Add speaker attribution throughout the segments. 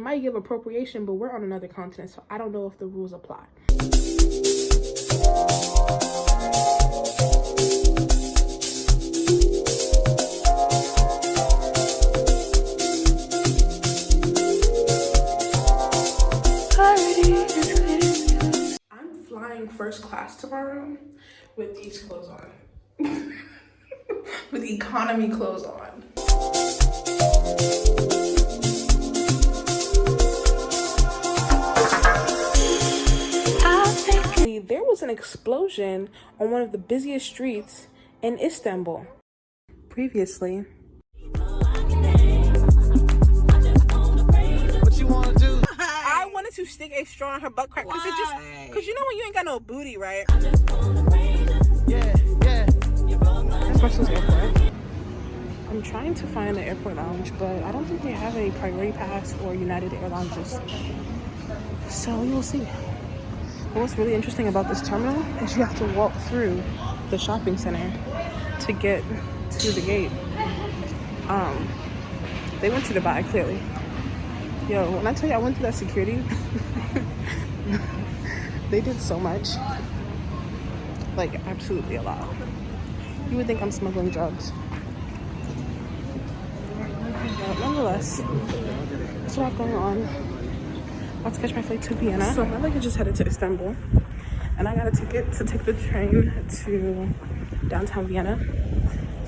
Speaker 1: might give appropriation, but we're on another continent, so I don't know if the rules apply. I'm flying first class tomorrow with these clothes on. With economy clothes on. There was an explosion on one of the busiest streets in Istanbul. Previously. What you want to do? I wanted to stick a straw in her butt crack because you know when you ain't got no booty, right? Yeah. That's Brussels Airport. I'm trying to find the airport lounge, but I don't think they have a priority pass or United Air lounges. So we will see. But what's really interesting about this terminal is you have to walk through the shopping center to get to the gate. They went to Dubai, clearly. Yo, when I tell you I went through that security, they did so much. Like, absolutely a lot. You would think I'm smuggling drugs. But nonetheless, that's what I have going on. About to catch my flight to Vienna. So my luggage just headed to Istanbul, and I got a ticket to take the train to downtown Vienna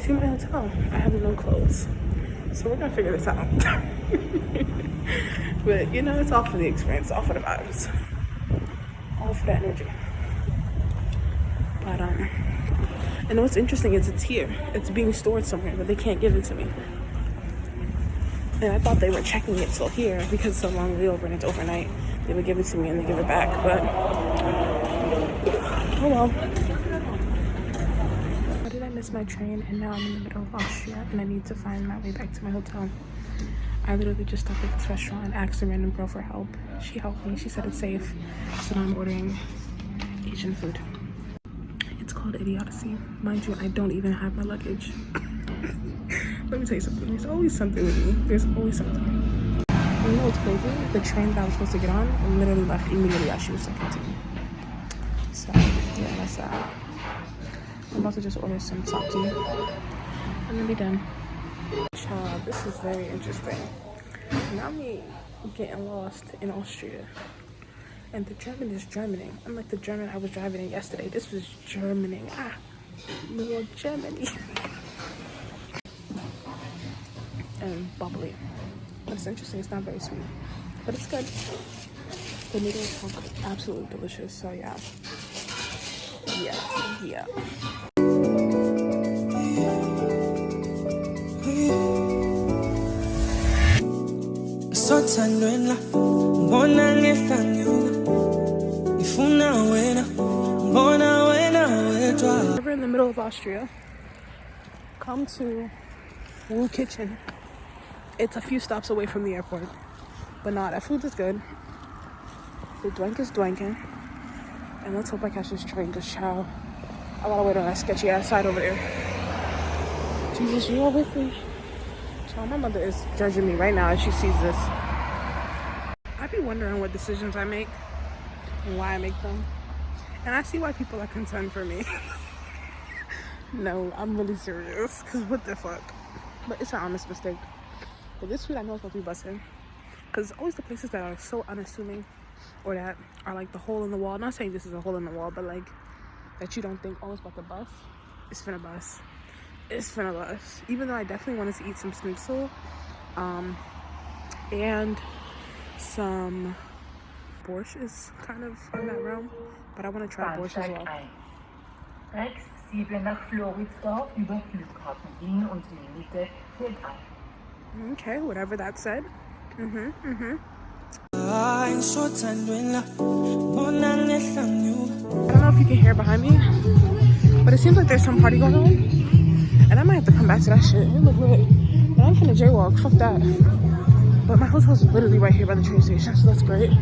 Speaker 1: to my hotel. I have no clothes, so we're gonna figure this out. But you know, it's all for the experience, all for the vibes, all for the energy. But and what's interesting is it's here. It's being stored somewhere, but they can't give it to me. And I thought they were checking it till here because it's a long layover and it's overnight. They would give it to me and they give it back, but oh well. Why did I miss my train? And now I'm in the middle of Austria and I need to find my way back to my hotel. I literally just stopped at this restaurant and asked a random girl for help. She helped me. She said it's safe. So now I'm ordering Asian food. It's called idiocy. Mind you, I don't even have my luggage. Let me tell you something. There's always something with me. There's always something. And you know what's crazy? The train that I was supposed to get on literally left immediately as she was talking to me. So, yeah, that's that. I'm about to just order some sake and then be done. Child, this is very interesting. Now me getting lost in Austria. And the German is Germaning. Unlike the German I was driving in yesterday. This was Germaning. More Germany. And bubbly. But it's interesting, it's not very sweet. But it's good. The noodles are absolutely delicious, so yeah. Yeah. We're in the middle of Austria. Come to Wu Kitchen. It's a few stops away from the airport. But nah, that food is good. The dwank is dwanking. And let's hope I catch this train, because child, I gotta wait on that sketchy ass side over there. Jesus, you are with me. Child, my mother is judging me right now as she sees this. I be wondering what decisions I make and why I make them. And I see why people are concerned for me. No, I'm really serious, because what the fuck? But it's an honest mistake. But this food I know is gonna be busting, because it's always the places that are so unassuming, or that are like the hole in the wall. I'm not saying this is a hole in the wall, but like that you don't think, oh, it's about to bust. It's finna bust. It's finna bust. Even though I definitely wanted to eat some schnitzel, and some borscht is kind of in that realm, but I want to try borscht as well.
Speaker 2: Rechts 7 nach Floridsdorf über Flughafen Wien und Limite fällt ein.
Speaker 1: Okay, whatever that said. I don't know if you can hear behind me, but it seems like there's some party going on, and I might have to come back to that shit. It look lit. But I'm finna jaywalk, fuck that. But my hotel's literally right here by the train station, so that's great.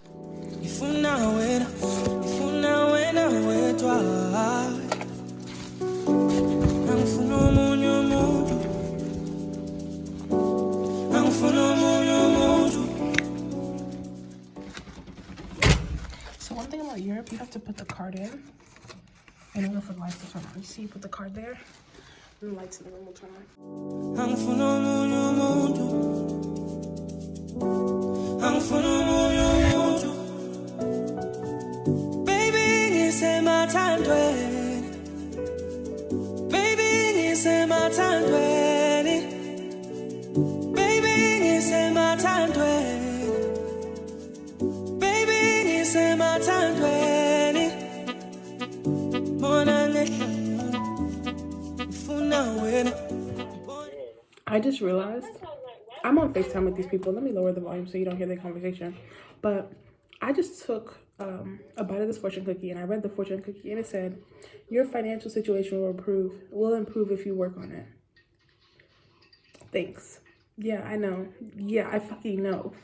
Speaker 1: So one thing about Europe, you have to put the card in in order for the lights to turn on. You see, you put the card there, and the lights in the room will turn on. Baby, it's my time, baby, it's my time, baby, it's my time, baby, it's my time, I just realized I'm on FaceTime with these people. Let me lower the volume so you don't hear their conversation. But I just took a bite of this fortune cookie, and I read the fortune cookie, and it said, your financial situation will improve if you work on it. Thanks. Yeah, I know. Yeah, I fucking know.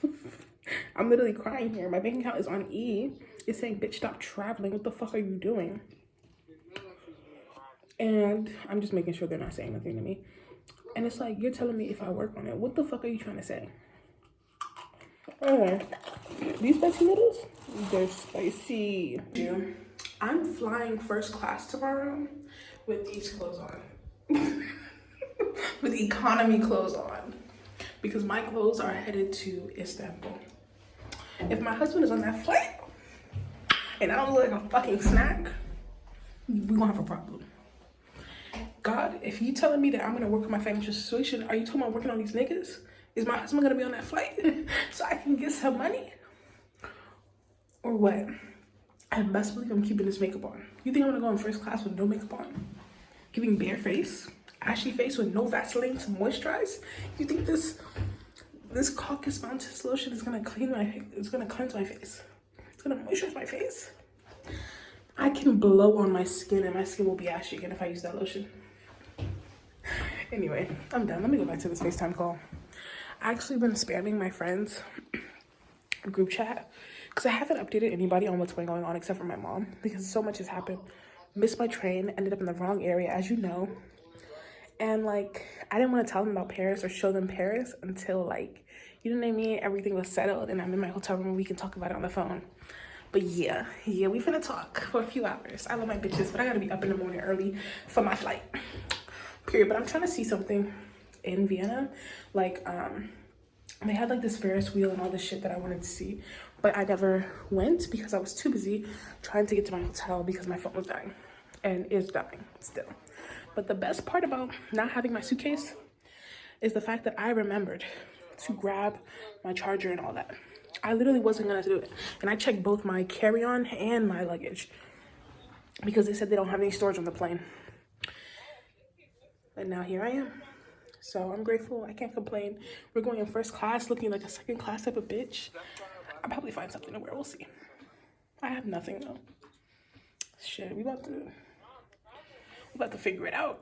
Speaker 1: I'm literally crying here. My bank account is on E. It's saying, bitch, stop traveling. What the fuck are you doing? And I'm just making sure they're not saying nothing to me. And it's like, you're telling me if I work on it. What the fuck are you trying to say? Anyway, these spicy noodles, they're spicy. Yeah. I'm flying first class tomorrow with these clothes on. With economy clothes on. Because my clothes are headed to Istanbul. If my husband is on that flight and I don't look like a fucking snack, we're gonna have a problem. God, if you telling me that I'm gonna work on my financial situation, are you talking about working on these niggas? Is my husband gonna be on that flight so I can get some money? Or what? I best believe I'm keeping this makeup on. You think I'm gonna go in first class with no makeup on? Giving bare face? Ashy face with no Vaseline to moisturize? You think this Caucus Mountain lotion is gonna cleanse my face? It's gonna moisturize my face? I can blow on my skin and my skin will be ashy again if I use that lotion. Anyway, I'm done. Let me go back to this FaceTime call. I actually been spamming my friends group chat because I haven't updated anybody on what's going on except for my mom because so much has happened. Missed my train, ended up in the wrong area, as you know. And like, I didn't want to tell them about Paris or show them Paris until like, you know what I mean? Everything was settled and I'm in my hotel room and we can talk about it on the phone. But yeah, we finna talk for a few hours. I love my bitches, but I gotta be up in the morning early for my flight. Period. But I'm trying to see something in Vienna. Like, they had like this Ferris wheel and all this shit that I wanted to see. But I never went because I was too busy trying to get to my hotel because my phone was dying. And is dying still. But the best part about not having my suitcase is the fact that I remembered to grab my charger and all that. I literally wasn't gonna do it. And I checked both my carry-on and my luggage because they said they don't have any storage on the plane. And now here I am. So I'm grateful. I can't complain. We're going in first class looking like a second class type of bitch. I'll probably find something to wear. We'll see. I have nothing though. Shit, we about to figure it out.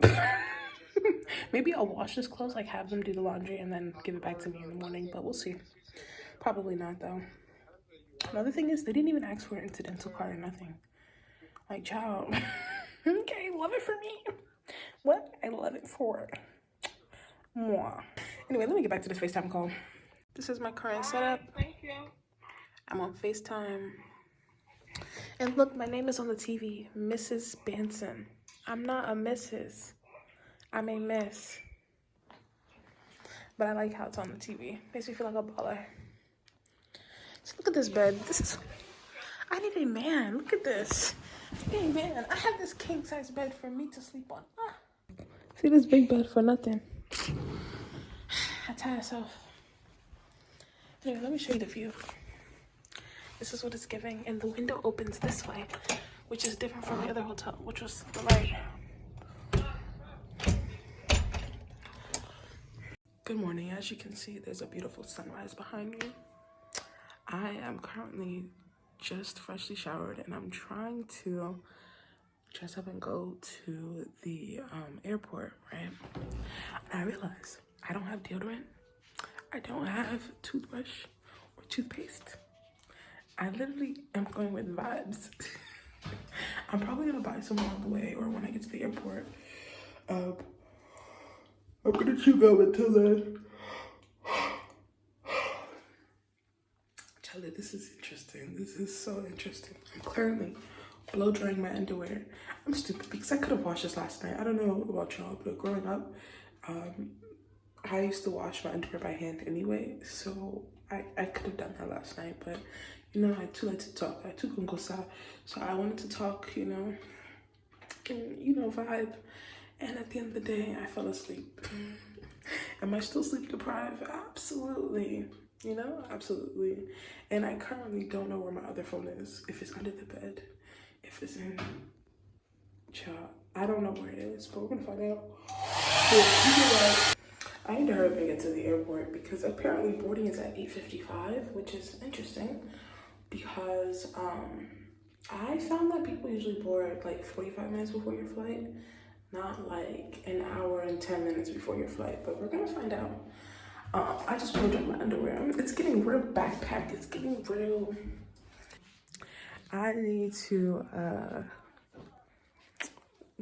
Speaker 1: Maybe I'll wash this clothes, like have them do the laundry and then give it back to me in the morning, but we'll see. Probably not though. Another thing is they didn't even ask for an incidental card or nothing. Like, child. Okay, love it for me. What? I love it for moi. Anyway, let me get back to this FaceTime call. This is my current setup. Thank you. I'm on FaceTime. And look, my name is on the TV, Mrs. Benson. I'm not a Mrs. I'm a Miss. But I like how it's on the TV. Makes me feel like a baller. So look at this bed. I need a man. Look at this. Hey man, I have this king size bed for me to sleep on. See this big bed for nothing. I tie myself. Anyway, let me show you the view. This is what it's giving, and the window opens this way, which is different from the other hotel, which was the right. Good morning. As you can see, there's a beautiful sunrise behind me. I am currently just freshly showered, and I'm trying to dress up and go to the airport, right? And I realize I don't have deodorant. I don't have toothbrush or toothpaste. I literally am going with vibes. I'm probably gonna buy some on the way or when I get to the airport. I'm gonna chew gum until then. Child, actually. This is interesting. This is so interesting. I'm currently blow drying my underwear. I'm stupid because I could have washed this last night. I don't know about y'all, but growing up, I used to wash my underwear by hand anyway, so I could have done that last night, but you know, I too like to talk. I too kungosa, so I wanted to talk, you know, and you know, vibe. And at the end of the day, I fell asleep. Am I still sleep deprived? Absolutely. You know, absolutely. And I currently don't know where my other phone is. If it's under the bed, if it's in, child, I don't know where it is, but we're gonna find out. But you know what? I need to hurry up and get to the airport because apparently boarding is at 8:55, which is interesting because I found that people usually board like 45 minutes before your flight, not like an hour and 10 minutes before your flight, but we're gonna find out. I just pulled up my underwear. It's getting real backpack. It's getting real. I need to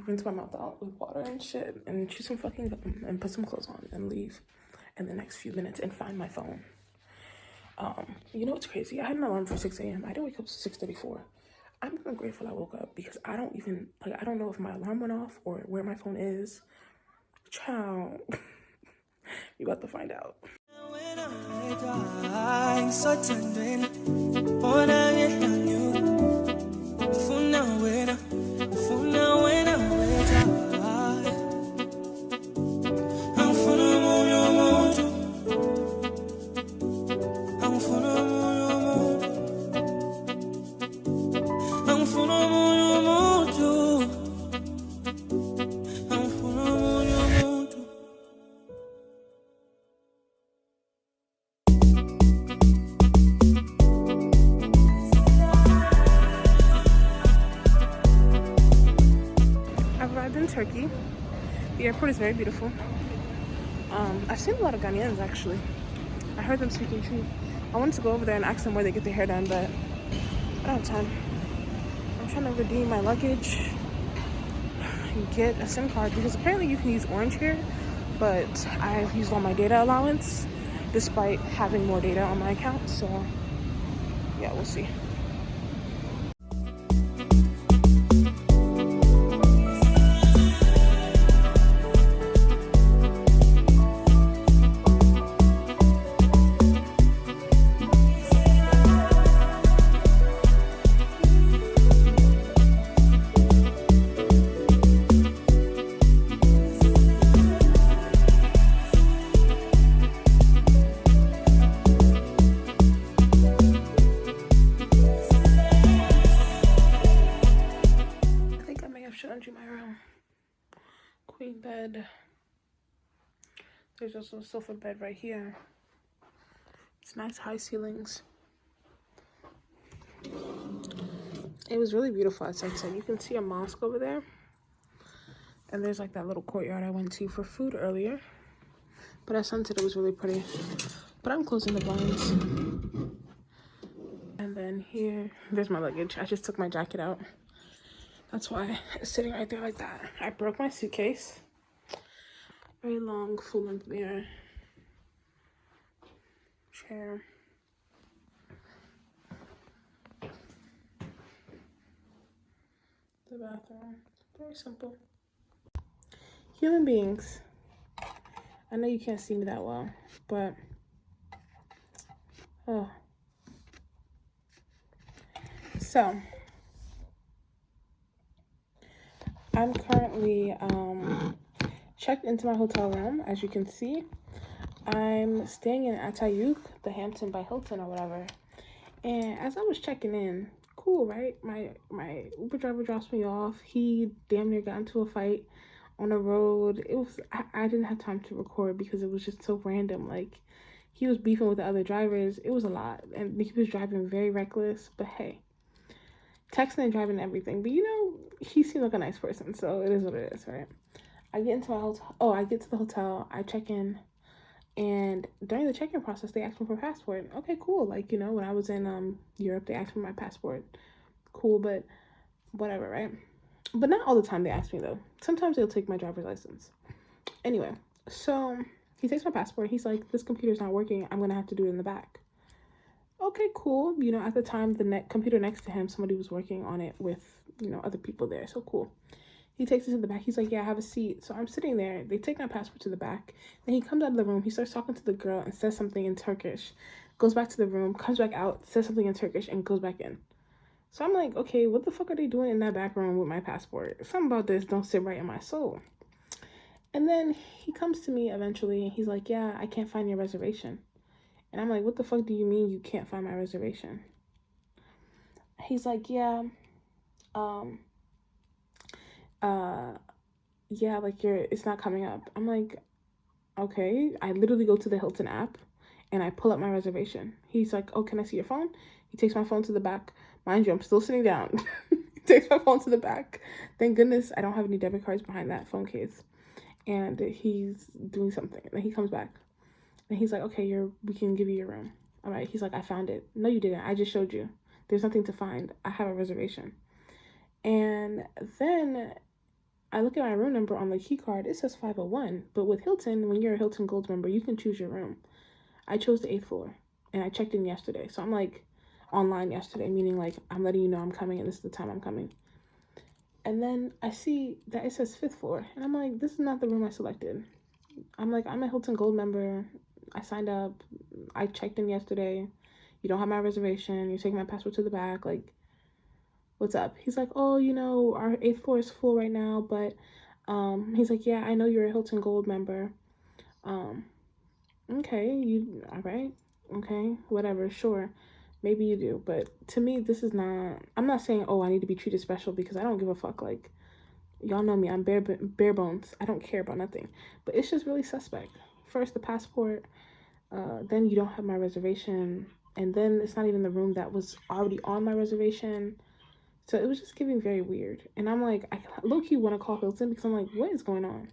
Speaker 1: rinse my mouth out with water and shit and chew some fucking gum and put some clothes on and leave in the next few minutes and find my phone. You know what's crazy? I had an alarm for 6 a.m. I didn't wake up to 6:34. I'm kind of grateful I woke up because I don't even, like, I don't know if my alarm went off or where my phone is. Child, you about to find out. In Turkey. The airport is very beautiful. I've seen a lot of Ghanaians actually. I heard them speaking true. I wanted to go over there and ask them where they get their hair done, but I don't have time. I'm trying to redeem my luggage and get a SIM card because apparently you can use Orange here, but I've used all my data allowance despite having more data on my account, so yeah, we'll see. Queen bed. There's also a sofa bed right here. It's nice high ceilings. It was really beautiful at sunset. You can see a mosque over there. And there's like that little courtyard I went to for food earlier. But at sunset it was really pretty. But I'm closing the blinds. And then here, there's my luggage. I just took my jacket out. That's why it's sitting right there like that. I broke my suitcase. Very long, full-length mirror. Chair. The bathroom. Very simple. Human beings. I know you can't see me that well, but oh. So I'm currently checked into my hotel room. As you can see, I'm staying in Atayuk, the Hampton by Hilton or whatever. And as I was checking in, cool, right? My Uber driver drops me off. He damn near got into a fight on the road. It was I didn't have time to record because it was just so random. Like, he was beefing with the other drivers. It was a lot, and he was driving very reckless. But hey, texting and driving and everything. But you know, he seemed like a nice person, so it is what it is, right? I get into my hotel. Oh, I get to the hotel. I check in, and during the check-in process, they asked me for a passport. Okay, cool. Like, you know, when I was in Europe, they asked for my passport. Cool, but whatever, right? But not all the time they ask me, though. Sometimes they'll take my driver's license. Anyway, so he takes my passport. He's like, this computer's not working. I'm going to have to do it in the back. Okay, cool. You know, at the time, the computer next to him, somebody was working on it with, you know, other people there. So cool. He takes it to the back. He's like, yeah, have a seat. So I'm sitting there. They take my passport to the back. Then he comes out of the room. He starts talking to the girl and says something in Turkish. Goes back to the room, comes back out, says something in Turkish, and goes back in. So I'm like, okay, what the fuck are they doing in that back room with my passport? Something about this don't sit right in my soul. And then he comes to me eventually, and he's like, yeah, I can't find your reservation. And I'm like, what the fuck do you mean you can't find my reservation? He's like, yeah, yeah, like it's not coming up. I'm like, okay. I literally go to the Hilton app and I pull up my reservation. He's like, oh, can I see your phone? He takes my phone to the back. Mind you, I'm still sitting down. He takes my phone to the back. Thank goodness I don't have any debit cards behind that phone case. And he's doing something. And then he comes back. And he's like, okay, we can give you your room. All right. He's like, I found it. No, you didn't. I just showed you. There's nothing to find. I have a reservation. And then I look at my room number on the key card. It says 501. But with Hilton, when you're a Hilton Gold member, you can choose your room. I chose the 8th floor. And I checked in yesterday. So I'm like online yesterday, meaning like I'm letting you know I'm coming and this is the time I'm coming. And then I see that it says 5th floor. And I'm like, this is not the room I selected. I'm like, I'm a Hilton Gold member. I signed up. I checked in yesterday. You don't have my reservation. You're taking my passport to the back. Like, what's up? He's like, oh, you know, our 8th floor is full right now. But he's like, yeah, I know you're a Hilton Gold member. Okay, all right. Okay, whatever, sure. Maybe you do. But to me, this is not, I'm not saying, oh, I need to be treated special because I don't give a fuck. Like, y'all know me. I'm bare bones. I don't care about nothing. But it's just really suspect. First, the passport. Then you don't have my reservation. And then it's not even the room that was already on my reservation. So it was just giving very weird. And I'm like, I low-key want to call Hilton because I'm like, what is going on?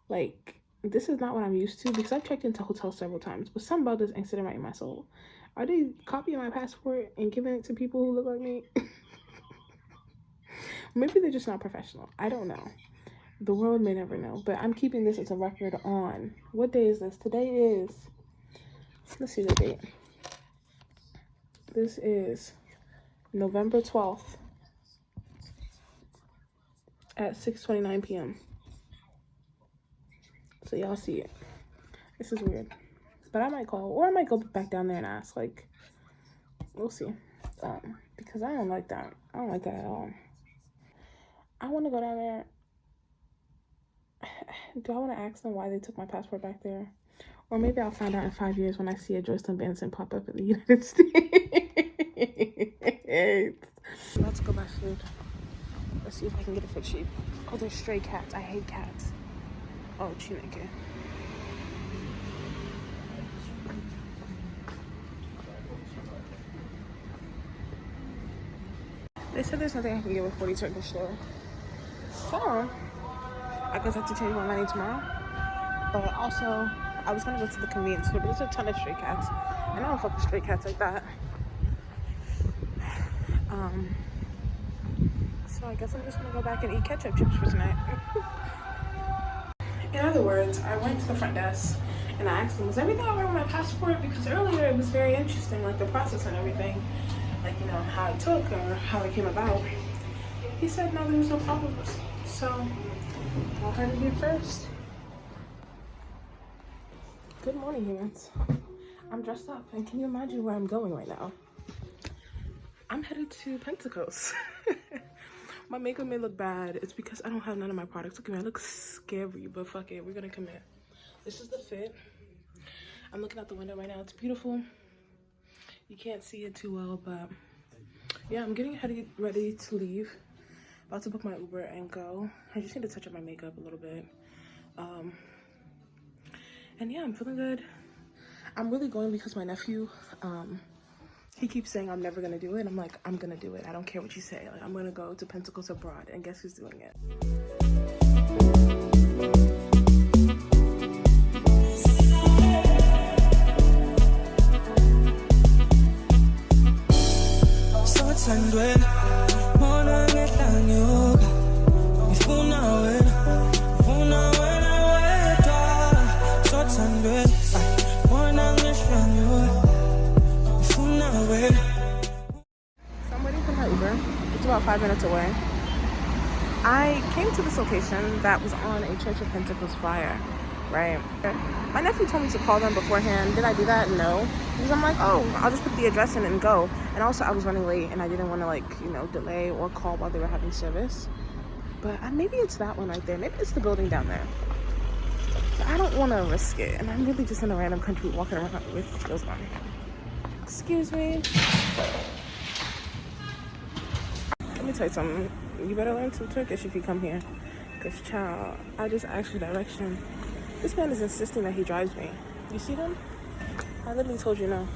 Speaker 1: Like, this is not what I'm used to because I've checked into hotels several times. But something about this ain't sitting right in my soul. Are they copying my passport and giving it to people who look like me? Maybe they're just not professional. I don't know. The world may never know. But I'm keeping this as a record on. What day is this? Today is... Let's see the date. This is November 12th at 6:29 p.m. So y'all see it. This is weird. But I might call. Or I might go back down there and ask. Like, we'll see. Because I don't like that. I don't like that at all. I want to go down there. Do I want to ask them why they took my passport back there? Or maybe I'll find out in 5 years when I see a Joycelyn Benson pop up in the United States. Let's go buy food. Let's see if I can get it for cheap. Oh, there's stray cats. I hate cats. Oh, Chineke. They said there's nothing I can get with 40 Turkish lira. So, I guess I have to change my money tomorrow. But also, I was gonna go to the convenience store, but there's a ton of stray cats. And I don't fuck with stray cats like that. So I guess I'm just gonna go back and eat ketchup chips for tonight. In other words, I went to the front desk and I asked them, was everything all right with my passport? Because earlier it was very interesting, like the process and everything. Like, you know, how it took or how it came about. He said no, there was no problems. So, I heard it here first. Good morning, humans. I'm dressed up, and can you imagine where I'm going right now? I'm headed to Pentacles. My makeup may look bad. It's because I don't have none of my products. Look at me, I look scary, but fuck it, we're gonna commit. This is the fit. I'm looking out the window right now. It's beautiful. You can't see it too well, but yeah, I'm getting ready to leave. About to book my Uber and go. I just need to touch up my makeup a little bit. And yeah, I'm feeling good. I'm really going because my nephew, he keeps saying I'm never gonna do it. I'm like, I'm gonna do it. I don't care what you say. Like, I'm gonna go to Pentacles abroad, and guess who's doing it? about 5 minutes away. I came to this location that was on a Church of Pentecost flyer, right? My nephew told me to call them beforehand. Did I do that? No. Because I'm like, oh, I'll just put the address in and go. And also I was running late and I didn't want to, like, you know, delay or call while they were having service. But maybe it's that one right there. Maybe it's the building down there. But I don't want to risk it. And I'm really just in a random country walking around with heels on. Excuse me. Let me tell you something. You better learn some Turkish if you come here. Because, child, I just asked for direction. This man is insisting that he drives me. You see him? I literally told you no.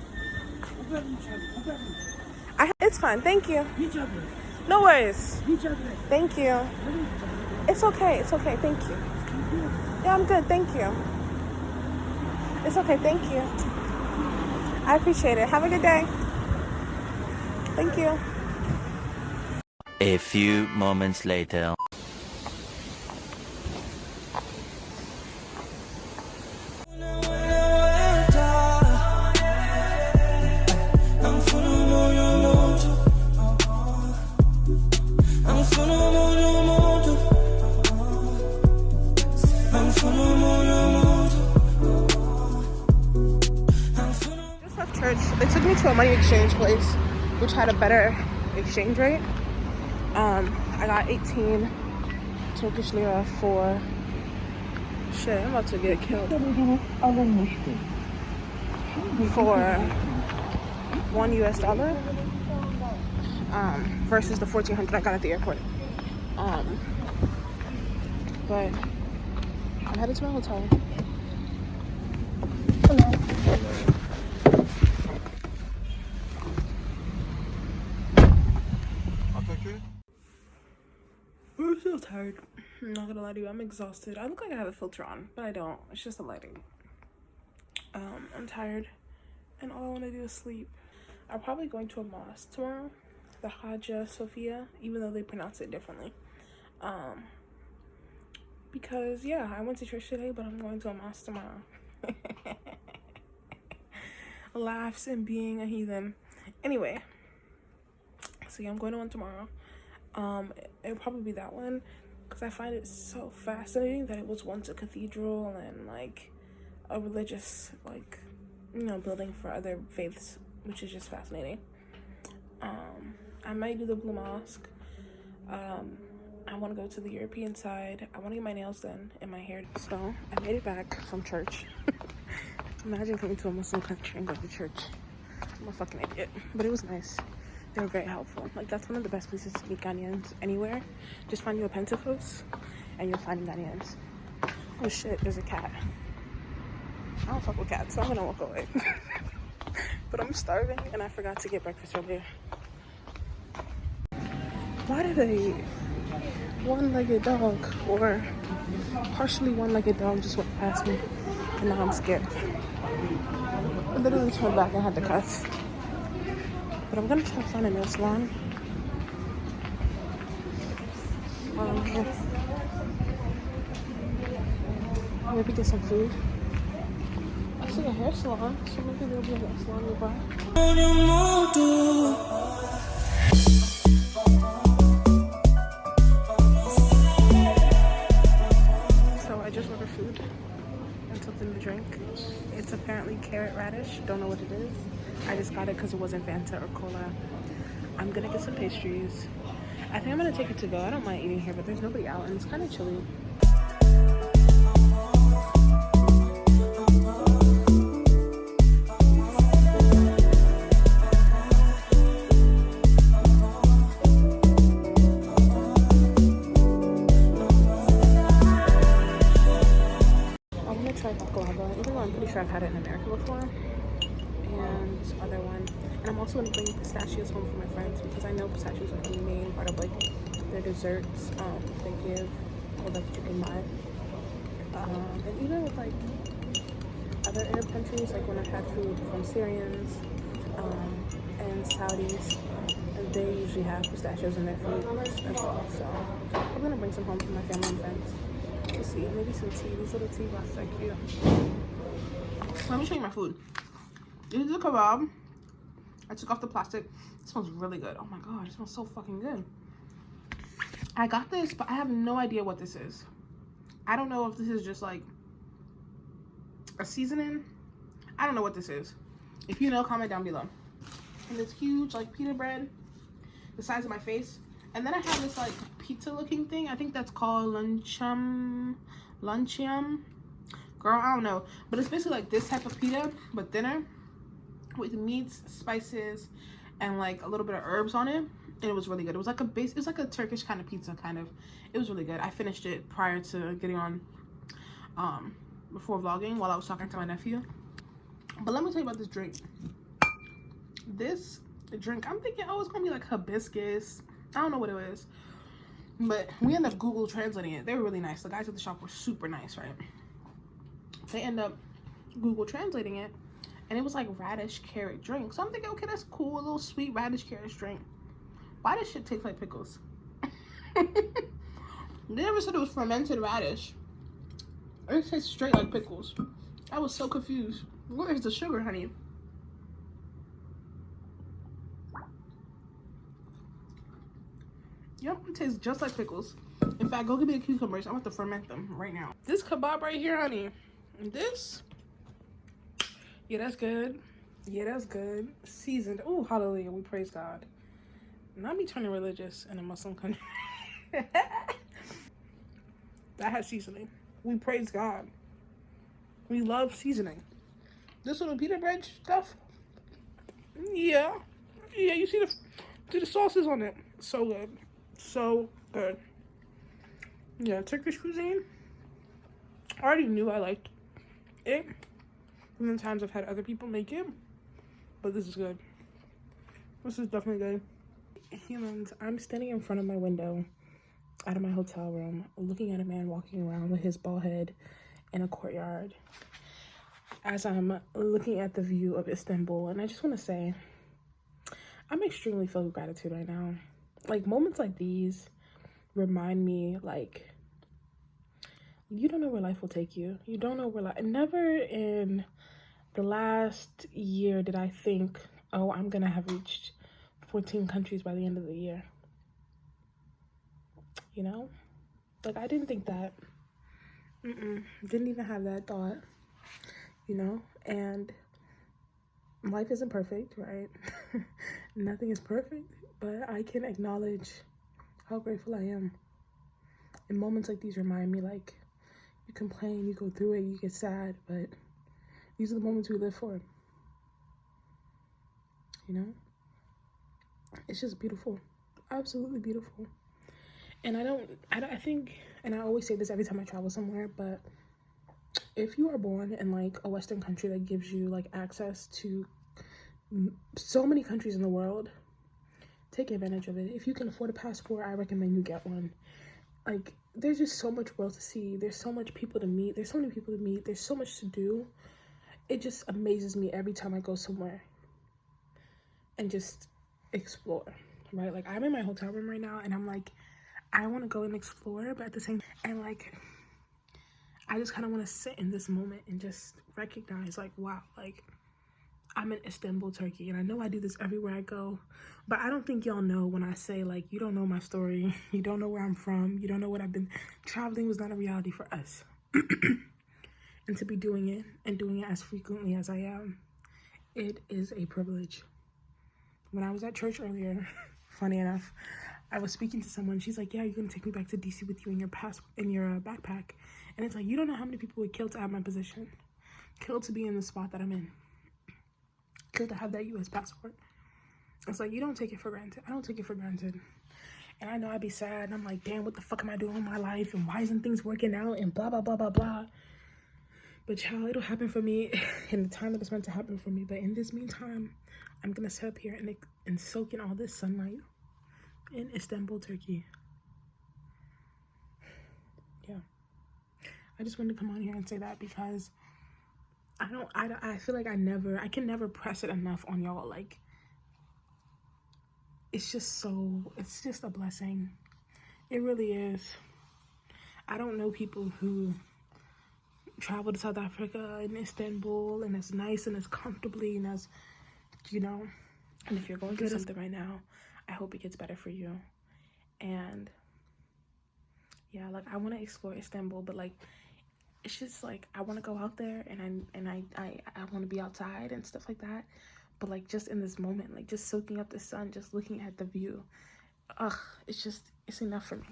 Speaker 1: It's fine. Thank you. No worries. Thank you. It's okay. It's okay. Thank you. Yeah, I'm good. Thank you. It's okay. Thank you. I appreciate it. Have a good day. Thank you.
Speaker 3: A few moments later.
Speaker 1: Just left church. They took me to a money exchange place, which had a better exchange rate. I got 18 Turkish lira for shit. I'm about to get killed. For $1 US, versus the 1,400 I got at the airport. But I'm headed to my hotel. Hello. I'm so tired. I'm not gonna lie to you, I'm exhausted. I look like I have a filter on, but I don't. It's just the lighting. I'm tired, and all I want to do is sleep. I'm probably going to a mosque tomorrow, the Hagia Sophia, even though they pronounce it differently. Because yeah, I went to church today, but I'm going to a mosque tomorrow. Laughs and being a heathen. Anyway, so yeah, I'm going to one tomorrow. It'll probably be that one because I find it so fascinating that it was once a cathedral and like a religious, like, you know, building for other faiths, which is just fascinating. I might do the Blue Mosque. I want to go to the European side. I want to get my nails done and my hair. So I made it back from church. Imagine coming to a Muslim country and going to church. I'm a fucking idiot, but it was nice. They were very helpful. Like, that's one of the best places to meet Ghanaians anywhere. Just find you a Pentecost and you'll find Ghanaians. Oh shit, there's a cat. I don't fuck with cats, so I'm gonna walk away. But I'm starving and I forgot to get breakfast earlier. Why did a one-legged dog or partially one-legged dog just went past me and now I'm scared? I literally turned back and had to cuss. But I'm gonna try to find a nail salon. Maybe get some food. I see a hair salon, so maybe there'll be a hair salon nearby. So I just ordered food and something to drink. It's apparently carrot radish. Don't know what it is. I just got it because it wasn't Fanta or cola. I'm gonna get some pastries. I think I'm gonna take it to go. I don't mind eating here, but there's nobody out and it's kind of chilly. I'm gonna try baklava, even though I'm pretty sure I've had it in America before. And this other one. And I'm also going to bring pistachios home for my friends because I know pistachios are the main part of like their desserts they give or like you can buy. And even with like other Arab countries, like when I've had food from Syrians and Saudis, they usually have pistachios in their food as well. So I'm going to bring some home for my family and friends. Let's see, maybe some tea. These little tea boxes are cute. Let me show you my food. This is a kebab. I took off the plastic. It smells really good. Oh my god, it smells so fucking good. I got this, but I have no idea what this is. I don't know if this is just like a seasoning. I don't know what this is. If you know, comment down below. And this huge like pita bread, the size of my face. And then I have this like pizza looking thing. I think that's called luncheon. Girl, I don't know. But it's basically like this type of pita, but thinner, with meats, spices, and like a little bit of herbs on it. And it was really good. It was like it was like a Turkish kind of pizza, kind of. It was really good. I finished it prior to getting on, before vlogging, while I was talking to my nephew. But let me tell you about this drink. This drink, I'm thinking, oh, it's gonna be like hibiscus. I don't know what it is. But we ended up Google translating it. They were really nice. The guys at the shop were super nice, right? They end up Google translating it, and it was like radish carrot drink. So I'm thinking, okay, that's cool. A little sweet radish carrot drink. Why does shit taste like pickles? They never said it was fermented radish. It tastes straight like pickles. I was so confused. Where is the sugar, honey? Yep, it tastes just like pickles. In fact, go give me the cucumbers. I'm about to ferment them right now. This kebab right here, honey. This, yeah, that's good. Yeah, that's good. Seasoned. Oh, hallelujah. We praise God. Not me turning religious in a Muslim country. That has seasoning. We praise God. We love seasoning. This little pita bread stuff. Yeah. Yeah, you see the sauces on it. So good. So good. Yeah, Turkish cuisine. I already knew I liked it from the times I've had other people make it. But this is good. This is definitely good. Humans, I'm standing in front of my window out of my hotel room, looking at a man walking around with his bald head in a courtyard as I'm looking at the view of Istanbul. And I just want to say, I'm extremely filled with gratitude right now. Like, moments like these remind me, like, you don't know where life will take you. You don't know where life... Never in the last year did I think, oh, I'm gonna have reached 14 countries by the end of the year. You know? Like, I didn't think that. Didn't even have that thought. You know? And life isn't perfect, right? Nothing is perfect. But I can acknowledge how grateful I am. And moments like these remind me, like, you complain, you go through it, you get sad, but these are the moments we live for. You know? It's just beautiful. Absolutely beautiful. And I think, and I always say this every time I travel somewhere, but if you are born in like a Western country that gives you like access to so many countries in the world, take advantage of it. If you can afford a passport, I recommend you get one. Like, there's just so much world to see. There's so much people to meet. There's so many people to meet. There's so much to do. It just amazes me every time I go somewhere and just explore, right? Like, I'm in my hotel room right now and I'm like, I want to go and explore, but at the same time, and like, I just kind of want to sit in this moment and just recognize, like, wow, like, I'm in Istanbul, Turkey, and I know I do this everywhere I go, but I don't think y'all know when I say, like, you don't know my story, you don't know where I'm from, you don't know what I've been, traveling was not a reality for us. And to be doing it, and doing it as frequently as I am, it is a privilege. When I was at church earlier, funny enough, I was speaking to someone. She's like, yeah, you're gonna take me back to DC with you in your backpack. And it's like, you don't know how many people would kill to have my position, kill to be in the spot that I'm in, kill to have that US passport. It's like, you don't take it for granted. I don't take it for granted. And I know I'd be sad, and I'm like, damn, what the fuck am I doing in my life, and why isn't things working out, and blah blah blah blah blah. But child, it'll happen for me in the time that it's meant to happen for me. But in this meantime, I'm gonna sit up here and soak in all this sunlight in Istanbul, Turkey. Yeah, I just wanted to come on here and say that because I feel like I can never press it enough on y'all. Like, it's just a blessing. It really is. I don't know people who travel to South Africa and Istanbul and as nice and as comfortably and as, you know, and if you're going through something right now, I hope it gets better for you. And Yeah, like I want to explore Istanbul, but like it's just like I want to go out there and I want to be outside and stuff like that. But like just in this moment, like just soaking up the sun, just looking at the view. Ugh, it's enough for me.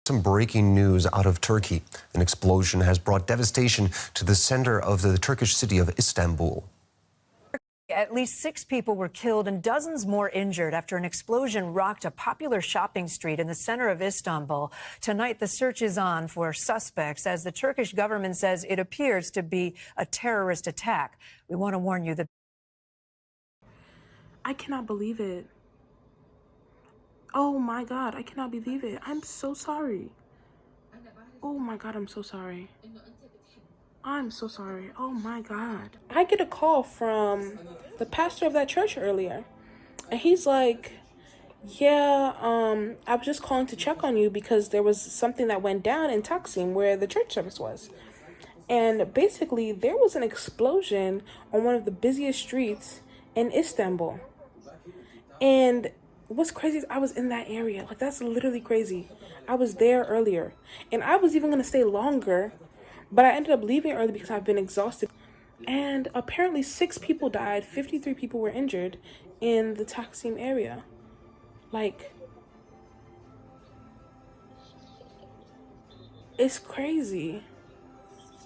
Speaker 4: Some breaking news out of Turkey. An explosion has brought devastation to the center of the Turkish city of Istanbul.
Speaker 5: At least 6 people were killed and dozens more injured after an explosion rocked a popular shopping street in the center of Istanbul. Tonight, the search is on for suspects as the Turkish government says it appears to be a terrorist attack. We want to warn you that.
Speaker 1: I cannot believe it. Oh my God, I cannot believe it. I'm so sorry. Oh my God, I'm so sorry. I'm so sorry. Oh my God. I get a call from the pastor of that church earlier. And he's like, yeah, I was just calling to check on you because there was something that went down in Taksim where the church service was. And basically, there was an explosion on one of the busiest streets in Istanbul. And what's crazy is I was in that area. Like, that's literally crazy. I was there earlier. And I was even going to stay longer, but I ended up leaving early because I've been exhausted. And apparently 6 people died, 53 people were injured in the Taksim area. Like, it's crazy.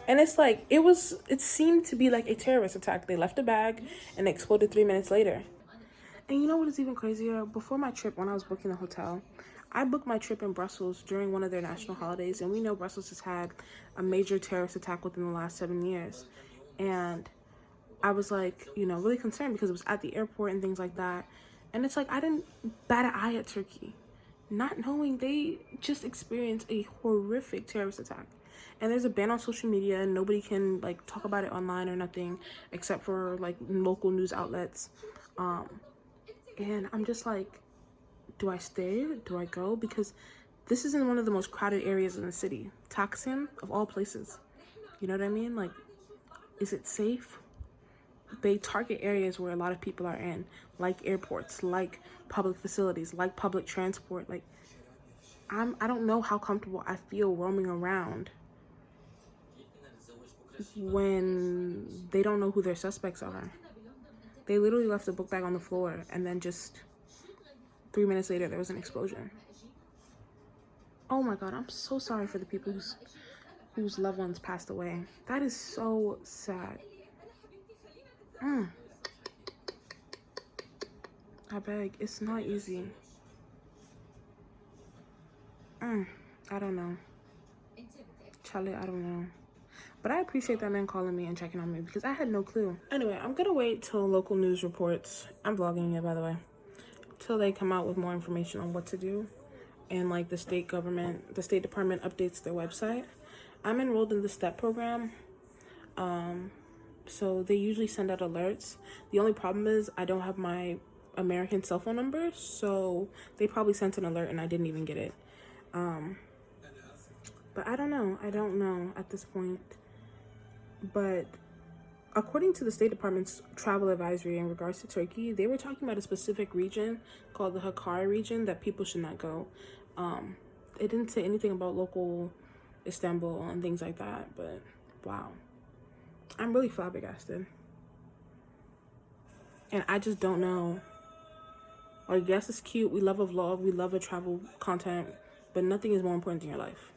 Speaker 1: And it's like, it seemed to be like a terrorist attack. They left a bag and it exploded 3 minutes later. And you know what is even crazier? Before my trip, when I was booking the hotel, I booked my trip in Brussels during one of their national holidays. And we know Brussels has had a major terrorist attack within the last 7 years. And I was like, you know, really concerned because it was at the airport and things like that. And it's like, I didn't bat an eye at Turkey, not knowing they just experienced a horrific terrorist attack. And there's a ban on social media and nobody can like talk about it online or nothing except for like local news outlets. And I'm just like, do I stay? Do I go? Because this is in one of the most crowded areas in the city. Taksim, of all places. You know what I mean? Like, is it safe? They target areas where a lot of people are in, like airports, like public facilities, like public transport. Like, I don't know how comfortable I feel roaming around when they don't know who their suspects are. They literally left the book bag on the floor and then just 3 minutes later there was an explosion. Oh my God, I'm so sorry for the people whose loved ones passed away. That is so sad. I beg, it's not easy. I don't know. Charlie, I don't know. But I appreciate that man calling me and checking on me because I had no clue. Anyway, I'm gonna wait till local news reports, I'm vlogging it by the way, till they come out with more information on what to do. And like the State Department updates their website. I'm enrolled in the STEP program. So they usually send out alerts. The only problem is I don't have my American cell phone number, so they probably sent an alert and I didn't even get it. But I don't know at this point. But according to the State Department's travel advisory in regards to Turkey, they were talking about a specific region called the Hakkari region that people should not go. It didn't say anything about local Istanbul and things like that, but wow. I'm really flabbergasted. And I just don't know. Like, yes, it's cute. We love a vlog. We love a travel content. But nothing is more important in your life.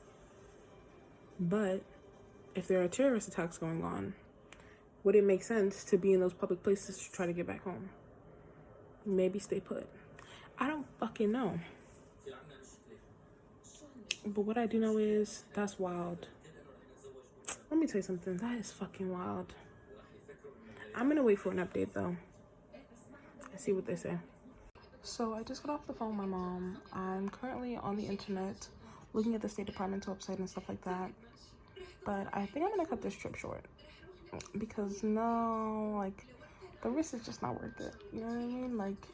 Speaker 1: But if there are terrorist attacks going on, would it make sense to be in those public places to try to get back home? Maybe stay put. I don't fucking know. But what I do know is that's wild. Let me tell you something. That is fucking wild. I'm gonna wait for an update though. I see what they say. So I just got off the phone with my mom. I'm currently on the internet looking at the State Department's website and stuff like that. But I think I'm gonna cut this trip short. Because no, like, the risk is just not worth it. You know what I mean? Like,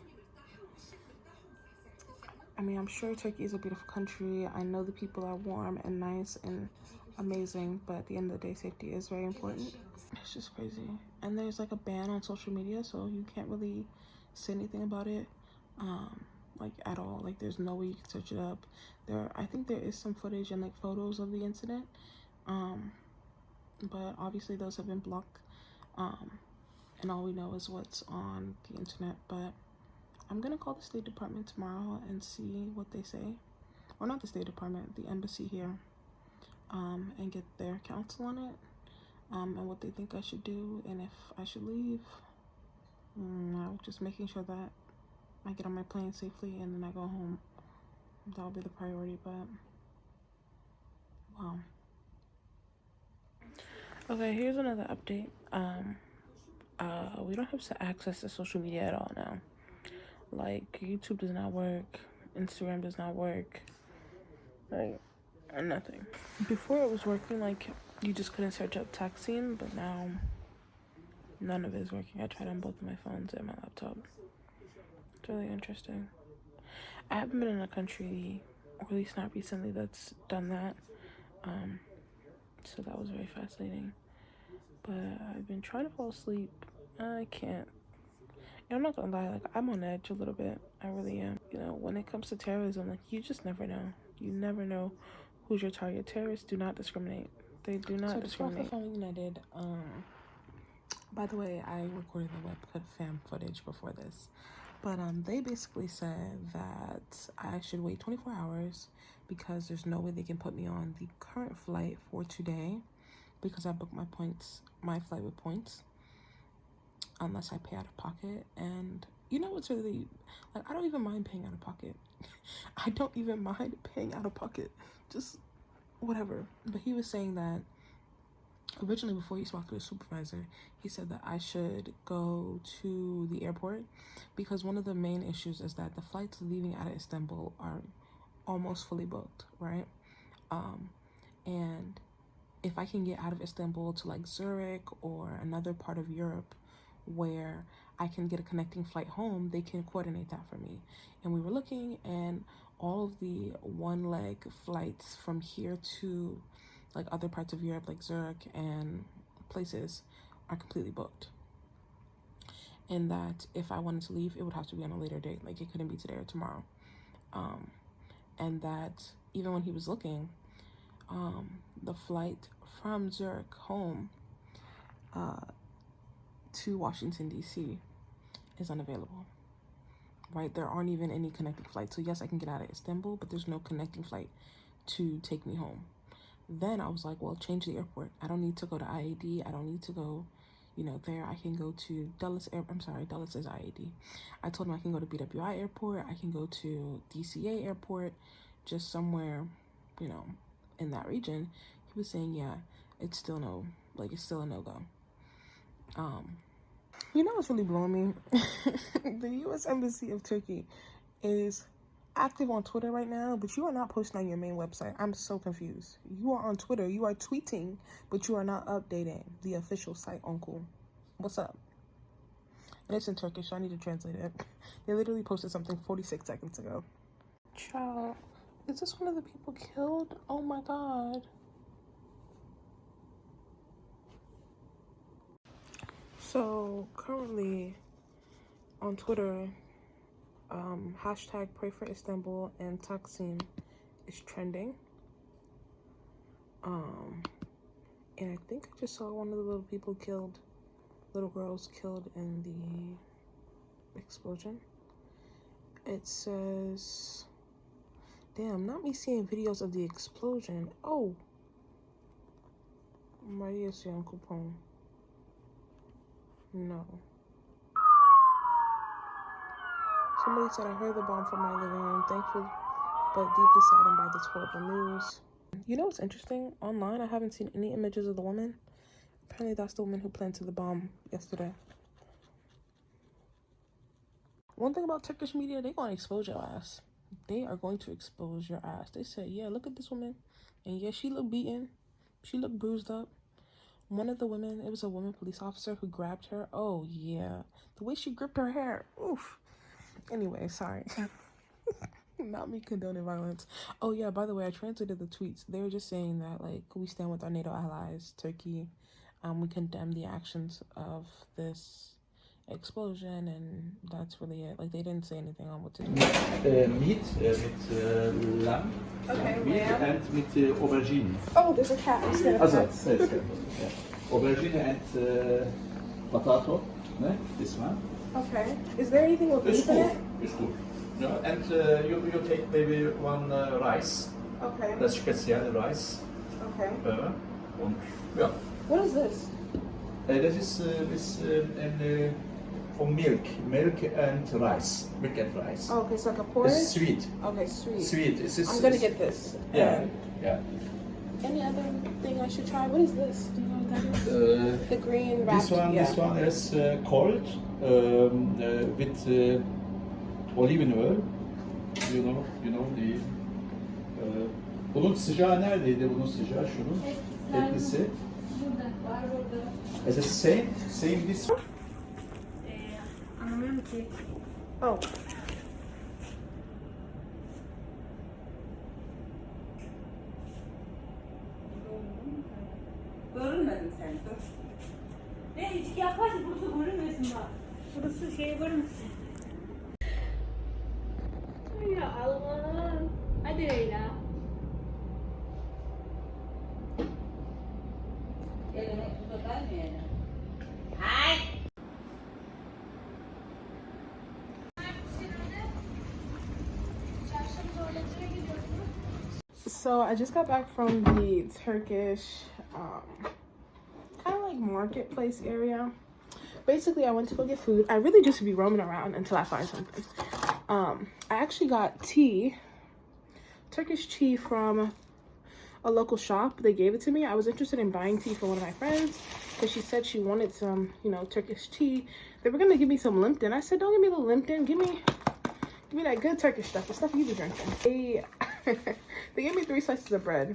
Speaker 1: I mean, I'm sure Turkey is a beautiful country. I know the people are warm and nice and amazing, but at the end of the day, safety is very important. It's just crazy. And there's like a ban on social media, so you can't really say anything about it. like at all. Like there's no way you can search it up. I think there is some footage and like photos of the incident, but obviously those have been blocked, and all we know is what's on the internet. But I'm gonna call the State Department tomorrow and see what they say, or not the State Department, the embassy here, and get their counsel on it, and what they think I should do, and if I should leave. No, just making sure that I get on my plane safely and then I go home. That'll be the priority. But wow. Okay, here's another update. We don't have access to social media at all now. Like YouTube does not work, Instagram does not work, like nothing. Before it was working, like you just couldn't search up Taksim, but now none of it is working. I tried on both of my phones and my laptop. It's really interesting. I haven't been in a country, or at least not recently, that's done that. So that was very fascinating. But I've been trying to fall asleep. I can't. And I'm not gonna lie, like I'm on edge a little bit. I really am. You know, when it comes to terrorism, like you just never know. You never know who's your target. Terrorists do not discriminate. They do not discriminate. So the filming I did, by the way, I recorded the webcam footage before this. But they basically said that I should wait 24 hours because there's no way they can put me on the current flight for today because I booked my flight with points, unless I pay out of pocket. And you know what's really, like, I don't even mind paying out of pocket. I don't even mind paying out of pocket. Just whatever. But he was saying that originally, before he spoke to the supervisor, he said that I should go to the airport because one of the main issues is that the flights leaving out of Istanbul are almost fully booked, right? And if I can get out of Istanbul to like Zurich or another part of Europe where I can get a connecting flight home, they can coordinate that for me. And we were looking, and all of the one-leg flights from here to like other parts of Europe, like Zurich and places, are completely booked. And that if I wanted to leave, it would have to be on a later date. Like it couldn't be today or tomorrow. And that even when he was looking, the flight from Zurich home to Washington, D.C. is unavailable. Right? There aren't even any connecting flights. So yes, I can get out of Istanbul, but there's no connecting flight to take me home. Then I was like, well, change the airport. I don't need to go to IAD. I don't need to go, you know, there. I can go to Dulles Dulles is IAD. I told him I can go to BWI airport. I can go to DCA airport, just somewhere, you know, in that region. He was saying, yeah, it's still a no-go. You know what's really blowing me? The U.S. Embassy of Turkey is active on Twitter right now, but you are not posting on your main website. I'm so confused. You are on Twitter, you are tweeting, but you are not updating the official site, Uncle. What's up? And it's in Turkish, so I need to translate it. They literally posted something 46 seconds ago. Child, is this one of the people killed? Oh my god. So currently on Twitter, hashtag pray for Istanbul and Taksim is trending. And I think I just saw one of the little girls killed in the explosion. It says, damn, not me seeing videos of the explosion. Oh, Maria Sian Coupon. No. Somebody said, I heard the bomb from my living room. Thankful, but deeply saddened by this horrible news. You know what's interesting? Online, I haven't seen any images of the woman. Apparently, that's the woman who planted the bomb yesterday. One thing about Turkish media, they're going to expose your ass. They are going to expose your ass. They said, yeah, look at this woman. And yeah, she looked beaten. She looked bruised up. One of the women, it was a woman police officer who grabbed her. Oh, yeah. The way she gripped her hair. Oof. Anyway, sorry. Not me condoning violence. Oh, yeah, by the way, I translated the tweets. They were just saying that, like, we stand with our NATO allies, Turkey. We condemn the actions of this explosion, and that's really it. Like, they didn't say anything on what to do.
Speaker 6: Meat mit Lamm,
Speaker 1: Okay,
Speaker 6: meat
Speaker 1: lamb.
Speaker 6: and mit Aubergine.
Speaker 1: Oh, there's a cat. I'm scared of
Speaker 6: Also,
Speaker 1: cats.
Speaker 6: Aubergine and potato, ne? This one.
Speaker 1: Okay. Is there anything with
Speaker 6: It's
Speaker 1: beef in
Speaker 6: good.
Speaker 1: it?
Speaker 6: It's good. No? And you take maybe one rice.
Speaker 1: Okay.
Speaker 6: Das spezielle Rice.
Speaker 1: Okay.
Speaker 6: Und ja.
Speaker 1: What is this?
Speaker 6: Das ist from milk and rice. Milk and rice.
Speaker 1: Oh, okay, so like a porridge?
Speaker 6: It's sweet.
Speaker 1: Okay, sweet.
Speaker 6: Sweet.
Speaker 1: I'm gonna get this.
Speaker 6: Yeah. Yeah.
Speaker 1: Any other thing I should try? What is this? Do you know what that is? The green wrapped.
Speaker 6: This one is cold with olive oil. You know the. Bunun sıcağı neredeydi? Bunun sıcağı şunun. Etlisi. Is it same this one?
Speaker 7: Anlamıyorum ki.
Speaker 1: Oh.
Speaker 7: Görünmedin sen. Dur. Ne hiç yaklaş burası görünmesin bak. Burası şey görünmesin. Ya Allah. Hadi Leyla. Elime tutar mı yani? Hay.
Speaker 1: So I just got back from the Turkish kind of like marketplace area. Basically, I went to go get food. I really just be roaming around until I find something. I actually got tea, Turkish tea from a local shop. They gave it to me. I was interested in buying tea for one of my friends because she said she wanted some, you know, Turkish tea. They were gonna give me some Lipton. I said, don't give me the Lipton. Give me that good Turkish stuff, the stuff you be drinking. They gave me 3 slices of bread.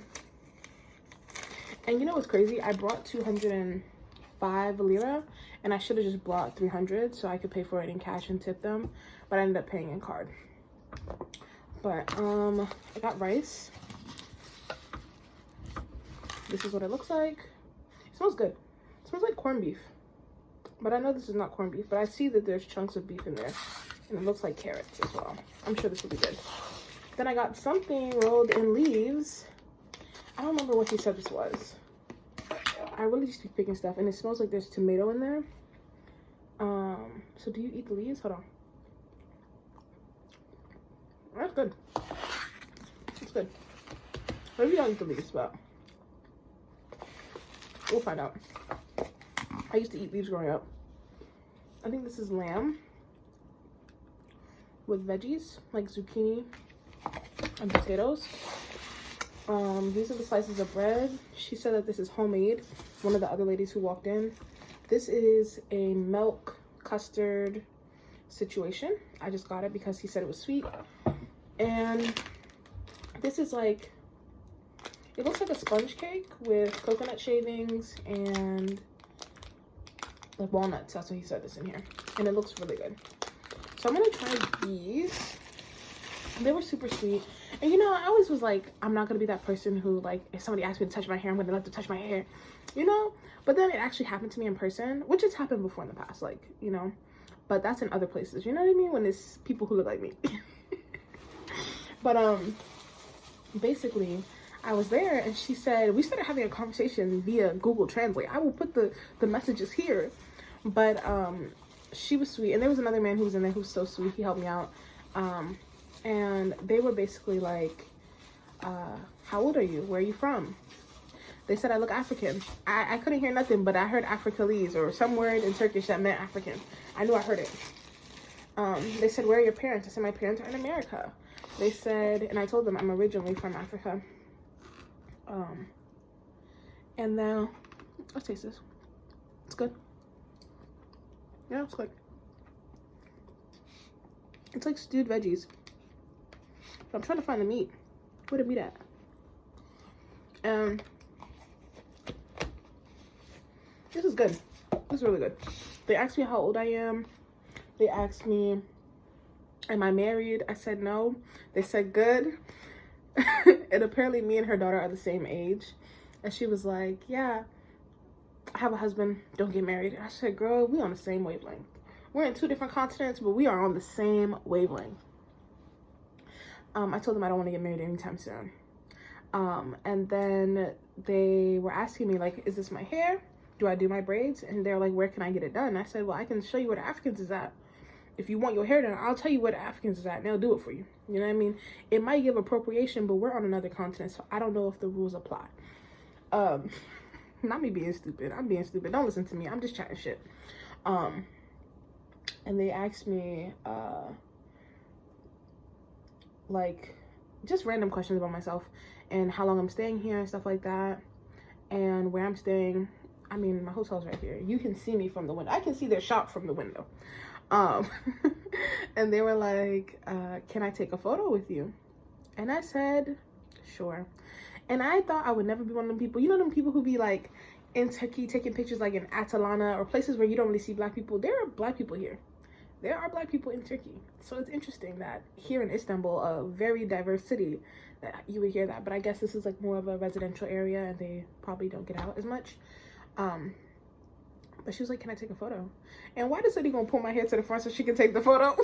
Speaker 1: And you know what's crazy? I brought 205 lira, and I should have just brought 300 so I could pay for it in cash and tip them. But I ended up paying in card. But I got rice. This is what it looks like. It smells good. It smells like corned beef. But I know this is not corned beef, but I see that there's chunks of beef in there. And it looks like carrots as well. I'm sure this will be good. Then I got something rolled in leaves. I don't remember what he said this was. I really just be picking stuff, and it smells like there's tomato in there. So do you eat the leaves? Hold on. That's good. It's good. Maybe I'll eat the leaves, but we'll find out. I used to eat leaves growing up. I think this is lamb with veggies like zucchini and potatoes. These are the slices of bread. She said that this is homemade. One of the other ladies who walked in. This is a milk custard situation. I just got it because he said it was sweet. And this is like, it looks like a sponge cake with coconut shavings and like walnuts. That's what he said this in here. And it looks really good. So I'm gonna try these. They were super sweet. And you know, I always was like, I'm not gonna be that person who, like, if somebody asks me to touch my hair, I'm gonna let them touch my hair, you know? But then it actually happened to me in person, which has happened before in the past, like, you know? But that's in other places, you know what I mean? When it's people who look like me. But basically, I was there and she said, we started having a conversation via Google Translate. I will put the messages here. But she was sweet. And there was another man who was in there who was so sweet. He helped me out. And they were basically like, how old are you? Where are you from? They said I look African. I couldn't hear nothing, but I heard Afrikalese or some word in Turkish that meant African. I knew I heard it. They said, where are your parents? I said, my parents are in America. They said, and I told them I'm originally from Africa. And now, let's taste this. It's good. Yeah, it's good. It's like stewed veggies. But I'm trying to find the meat. Where the meat at? This is good. This is really good. They asked me how old I am. They asked me, am I married? I said no. They said good. And apparently me and her daughter are the same age. And she was like, yeah, I have a husband. Don't get married. I said, girl, we on the same wavelength. we're in 2 different continents, but we are on the same wavelength. I told them I don't want to get married anytime soon. And then they were asking me, like, is this my hair? Do I do my braids? And they're like, where can I get it done? I said, well, I can show you where the Africans is at. If you want your hair done, I'll tell you where the Africans is at, and they'll do it for you. You know what I mean? It might give appropriation, but we're on another continent, so I don't know if the rules apply. Not me being stupid. I'm being stupid. Don't listen to me. I'm just chatting shit. And they asked me, like, just random questions about myself and how long I'm staying here and stuff like that, and where I'm staying. I mean, my hotel's right here. You can see me from the window. I can see their shop from the window. And they were like, can I take a photo with you? And I said, sure. And I thought I would never be one of them people. You know them people who be like in Turkey taking pictures like in Atalanta or places where you don't really see black people? There are black people here. There are black people in Turkey. So it's interesting that here in Istanbul, a very diverse city, that you would hear that. But I guess this is like more of a residential area and they probably don't get out as much. But she was like, can I take a photo? And why does Eddie gonna pull my hair to the front so she can take the photo?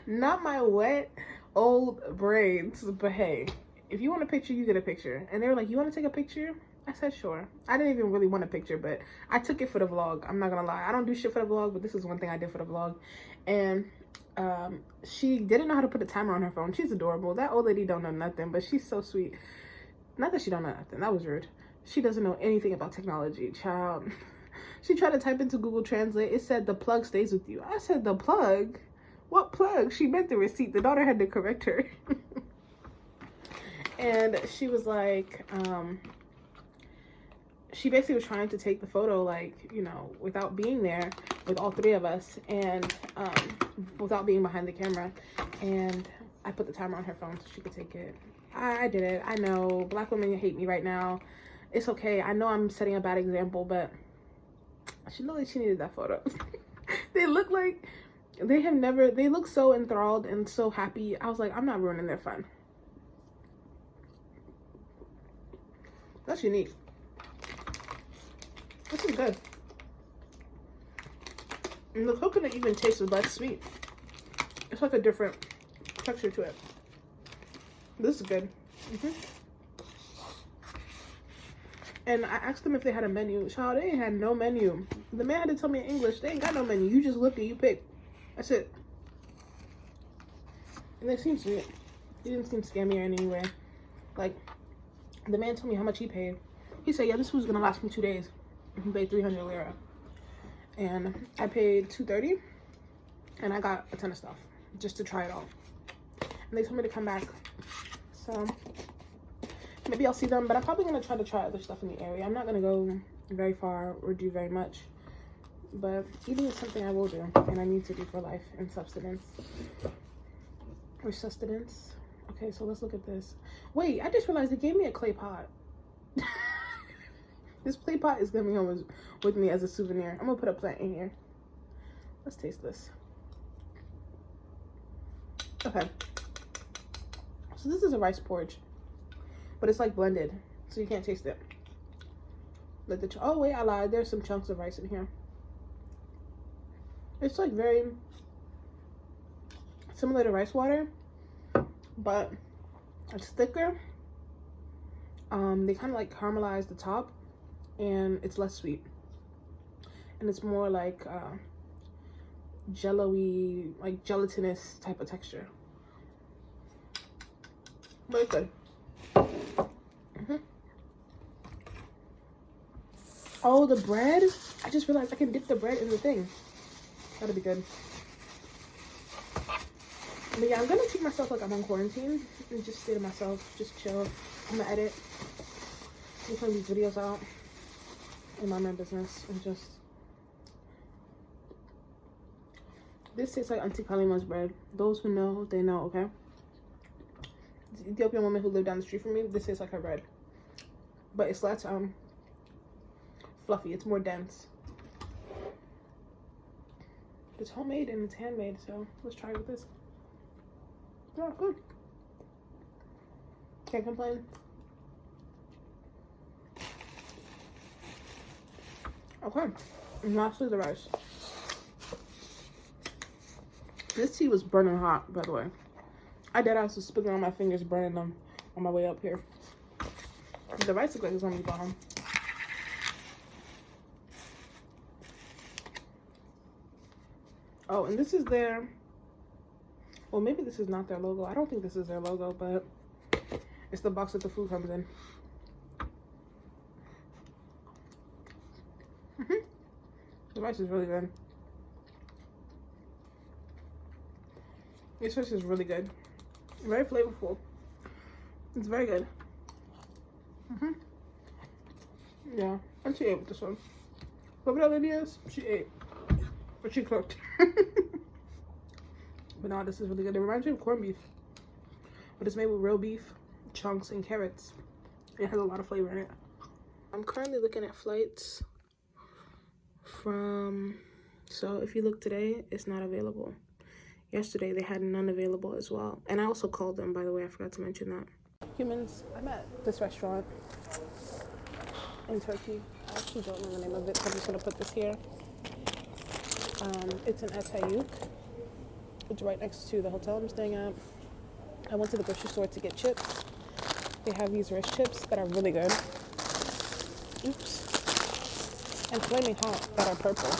Speaker 1: Not my wet old braids, but hey, if you want a picture, you get a picture. And they were like, you want to take a picture? I said, sure. I didn't even really want a picture, but I took it for the vlog. I'm not gonna lie. I don't do shit for the vlog, but this is one thing I did for the vlog. And she didn't know how to put a timer on her phone. She's adorable. That old lady don't know nothing, but she's so sweet. Not that she don't know nothing. That was rude. She doesn't know anything about technology, child. She tried to type into Google Translate. It said the plug stays with you. I said, the plug? What plug? She meant the receipt. The daughter had to correct her. And she was like, she basically was trying to take the photo, like, you know, without being there with all 3 of us, and without being behind the camera. And I put the timer on her phone so she could take it. I did it. I know black women hate me right now. It's okay. I know I'm setting a bad example, but she looked like she needed that photo. They look like they look so enthralled and so happy. I was like, I'm not ruining their fun. That's unique. This is good. And the coconut even tastes less sweet. It's like a different texture to it. This is good. And I asked them if they had a menu. Child, they ain't had no menu. The man had to tell me in English, they ain't got no menu. You just look and you pick. That's it. And they seemed sweet. He didn't seem scammy or in any way. Like, the man told me how much he paid. He said, yeah, this was gonna last me 2 days. He paid 300 lira. And I paid 230. And I got a ton of stuff just to try it all. And they told me to come back. So maybe I'll see them, but I'm probably gonna try to try other stuff in the area. I'm not gonna go very far or do very much, but eating is something I will do and I need to do for life and sustenance. Okay, so let's look at this. Wait, I just realized they gave me a clay pot. This clay pot is gonna be home with me as a souvenir. I'm gonna put a plant in here. Let's taste this. Okay, so this is a rice porridge, but it's like blended, so you can't taste it. Like oh wait, I lied. There's some chunks of rice in here. It's like very similar to rice water, but it's thicker. They kind of like caramelize the top, and it's less sweet, and it's more like jello-y, like gelatinous type of texture. But it's good. Oh, the bread. I just realized I can dip the bread in the thing. That'll be good. But yeah, I'm gonna treat myself like I'm on quarantine and just stay to myself, just chill. I'm gonna edit, get some of these videos out, and mind my business, and just. This tastes like Auntie Kalima's bread. Those who know, they know, okay? The Ethiopian woman who lived down the street from me, this tastes like her bread. But it's less fluffy, it's more dense. It's homemade and it's handmade, so let's try it with this. Yeah, good. Can't complain. Okay, and lastly the rice. This tea was burning hot, by the way. I dead ass was spilling on my fingers, burning them on my way up here. The rice looks like it's on the bottom. Oh, and this is their, well, maybe this is not their logo. I don't think this is their logo, but it's the box that the food comes in. The rice is really good. This rice is really good. Very flavorful. It's very good. Yeah, and she ate with this one. Whoever that lady is, she ate. But she cooked. But no, this is really good. It reminds me of corned beef. But it's made with real beef, chunks, and carrots. It has a lot of flavor in it. I'm currently looking at flights from, so if you look today, it's not available. Yesterday they had none available as well. And I also called them, by the way, I forgot to mention that. Humans, I'm at this restaurant in Turkey. I actually don't know the name of it, so I'm just gonna put this here. It's in Atayuk. It's right next to the hotel I'm staying at. I went to the grocery store to get chips. They have these wrist chips that are really good. Oops. And flaming hot that are purple.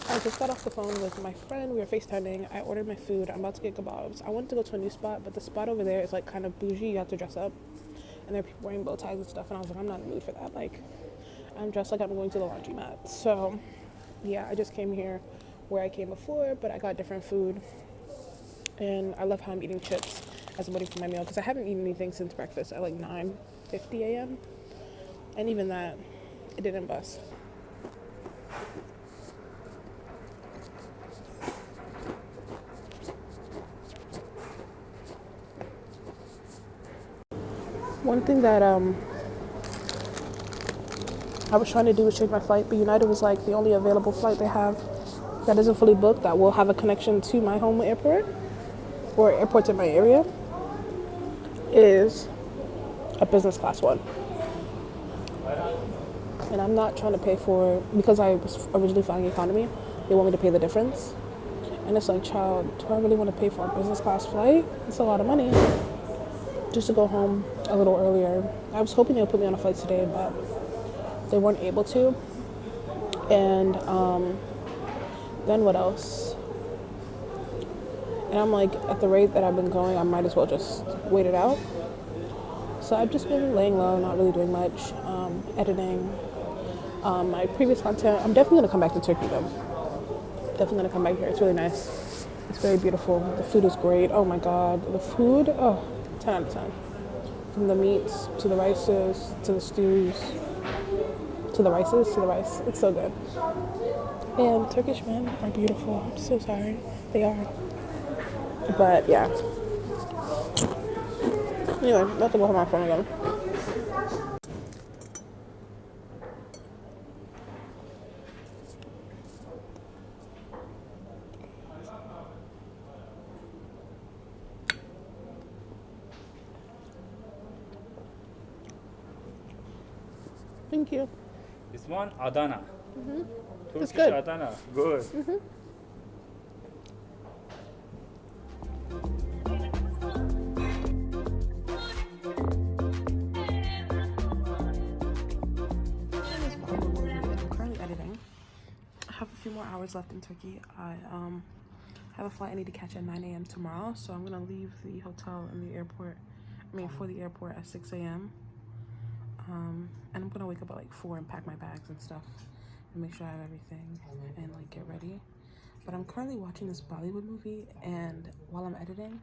Speaker 1: I just got off the phone with my friend. We were FaceTiming. I ordered my food. I'm about to get kebabs. I wanted to go to a new spot, but the spot over there is like kind of bougie. You have to dress up. And there are people wearing bow ties and stuff. And I was like, I'm not in the mood for that. Like, I'm dressed like I'm going to the laundromat. So, yeah, I just came here where I came before, but I got different food. And I love how I'm eating chips as I'm waiting for my meal, because I haven't eaten anything since breakfast at like 9:50 a.m. And even that, it didn't bust. One thing that I was trying to do was change my flight, but United was like the only available flight they have that isn't fully booked that will have a connection to my home airport or airports in my area is a business class one. And I'm not trying to pay for, because I was originally flying economy, they want me to pay the difference. And it's like, child, do I really want to pay for a business class flight? It's a lot of money just to go home a little earlier. I was hoping they would put me on a flight today, but they weren't able to. And then what else? And I'm like, at the rate that I've been going, I might as well just wait it out. So I've just been laying low, not really doing much, editing my previous content. I'm definitely gonna come back to Turkey though. Definitely gonna come back here. It's really nice. It's very beautiful. The food is great. Oh my God, the food, 10 out of 10. From the meats, to the rices, to the stews, to the rice. It's so good. And Turkish men are beautiful. I'm so sorry. They are. But yeah. Anyway, let's go home my phone again. Thank you.
Speaker 8: This one, Adana.
Speaker 1: It's
Speaker 8: Turkish
Speaker 1: good.
Speaker 8: Adana. Good.
Speaker 1: I'm currently editing. I have a few more hours left in Turkey. I have a flight I need to catch at 9 a.m. tomorrow, so I'm gonna leave the hotel and the airport, for the airport at 6 a.m. And I'm gonna wake up at like 4 and pack my bags and stuff and make sure I have everything and like get ready. But I'm currently watching this Bollywood movie, and while I'm editing,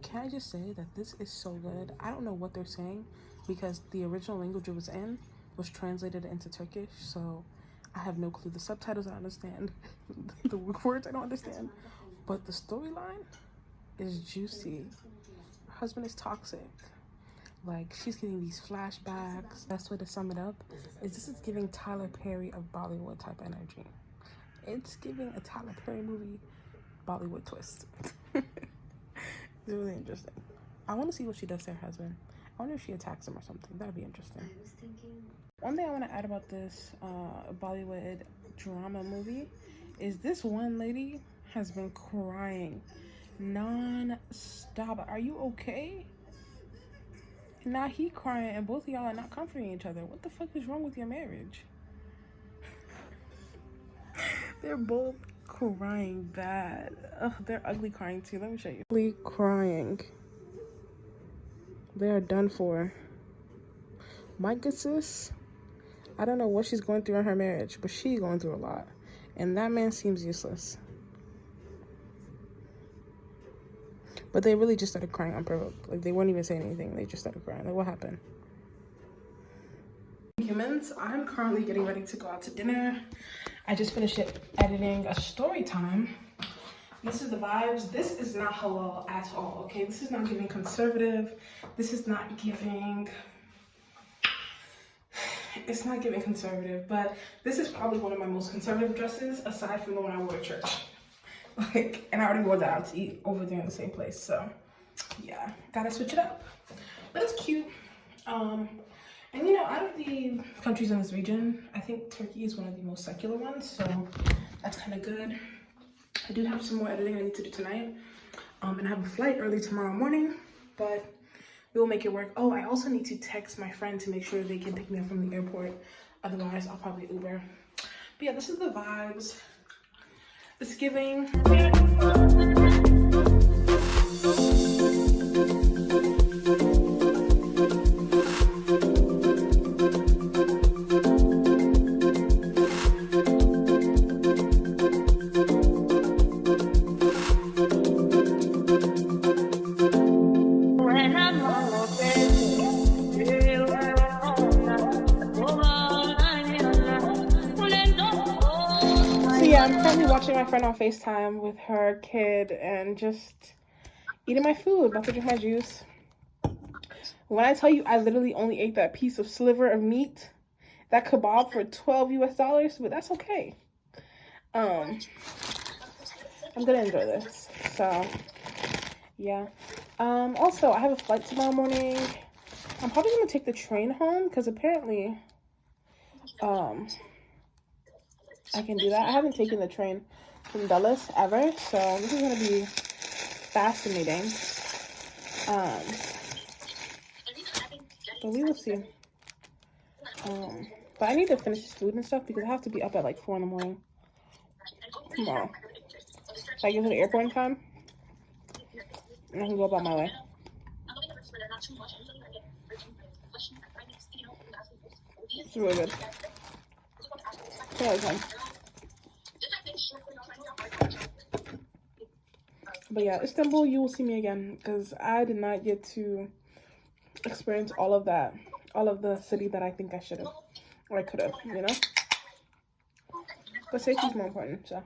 Speaker 1: can I just say that this is so good? I don't know what they're saying because the original language it was in was translated into Turkish, so I have no clue. The subtitles I understand, the words I don't understand, but the storyline is juicy. Her husband is toxic. Like, she's getting these flashbacks. Best way to sum it up is this is giving Tyler Perry of Bollywood type energy. It's giving a Tyler Perry movie Bollywood twist. It's really interesting. I want to see what she does to her husband. I wonder if she attacks him or something. That'd be interesting. One thing I want to add about this Bollywood drama movie is this one lady has been crying non-stop. Are you okay? And now he crying and both of y'all are not comforting each other. What the fuck is wrong with your marriage? They're both crying bad. Ugh, they're ugly crying too. Let me show you. Ugly crying. They are done for. My good sis, I don't know what she's going through in her marriage, but she's going through a lot. And that man seems useless. But they really just started crying unprovoked. Like, they weren't even saying anything. They just started crying. Like, what happened? Humans, I'm currently getting ready to go out to dinner. I just finished editing a story time. This is the vibes. This is not halal at all, okay? This is not giving conservative. This is not giving... It's not giving conservative, but this is probably one of my most conservative dresses, aside from the one I wore to church. Like, and I already wore that out to eat over there in the same place, so yeah, gotta switch it up. But it's cute. And you know, out of the countries in this region, I think Turkey is one of the most secular ones, so that's kind of good. I do have some more editing I need to do tonight, and I have a flight early tomorrow morning, but we will make it work. Oh, I also need to text my friend to make sure they can pick me up from the airport. Otherwise, I'll probably Uber. But yeah, this is the vibes. It's giving. I'm currently watching my friend on FaceTime with her kid and just eating my food, about to drink my juice. When I tell you I literally only ate that piece of sliver of meat, that kebab for $12 US, but that's okay. I'm gonna enjoy this, so yeah. Also, I have a flight tomorrow morning. I'm probably gonna take the train home because apparently I can do that. I haven't taken the train from Dulles ever, so this is going to be fascinating. But we will see. But I need to finish this food and stuff because I have to be up at like 4 in the morning tomorrow. So I get to the airport in time, and I can go about my way. It's really good. But yeah, Istanbul, you will see me again because I did not get to experience all of that, all of the city that I think I should have or I could have, you know. But safety is more important, so.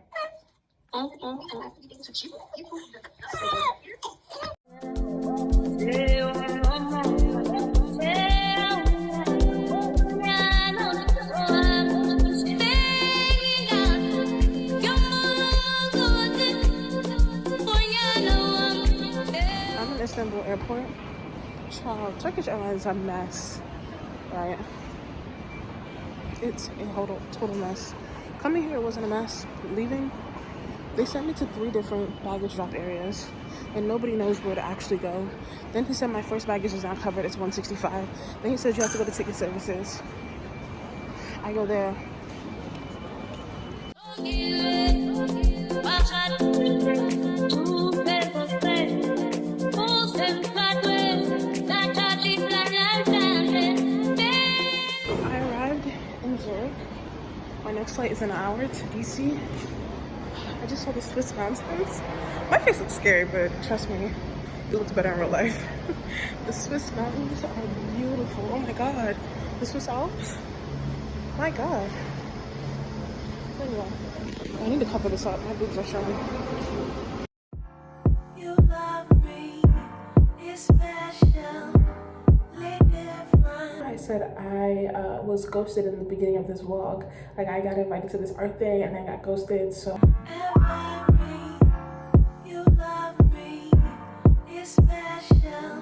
Speaker 1: Istanbul airport. Child, Turkish Airlines is a mess, right? It's a total mess. Coming here wasn't a mess. Leaving, they sent me to 3 different baggage drop areas, and nobody knows where to actually go. Then he said my first baggage is not covered. It's $165. Then he said you have to go to ticket services. I go there. My next flight is in an hour to DC. I just saw the Swiss mountains. My face looks scary, but trust me, it looks better in real life. The Swiss mountains are beautiful. Oh my god. The Swiss Alps? My god. Anyway, I need to cover this up. My boobs are showing. You love me. It's special. I said I was ghosted in the beginning of this vlog. Like, I got invited to this art thing and then got ghosted, so. You love me, it's special.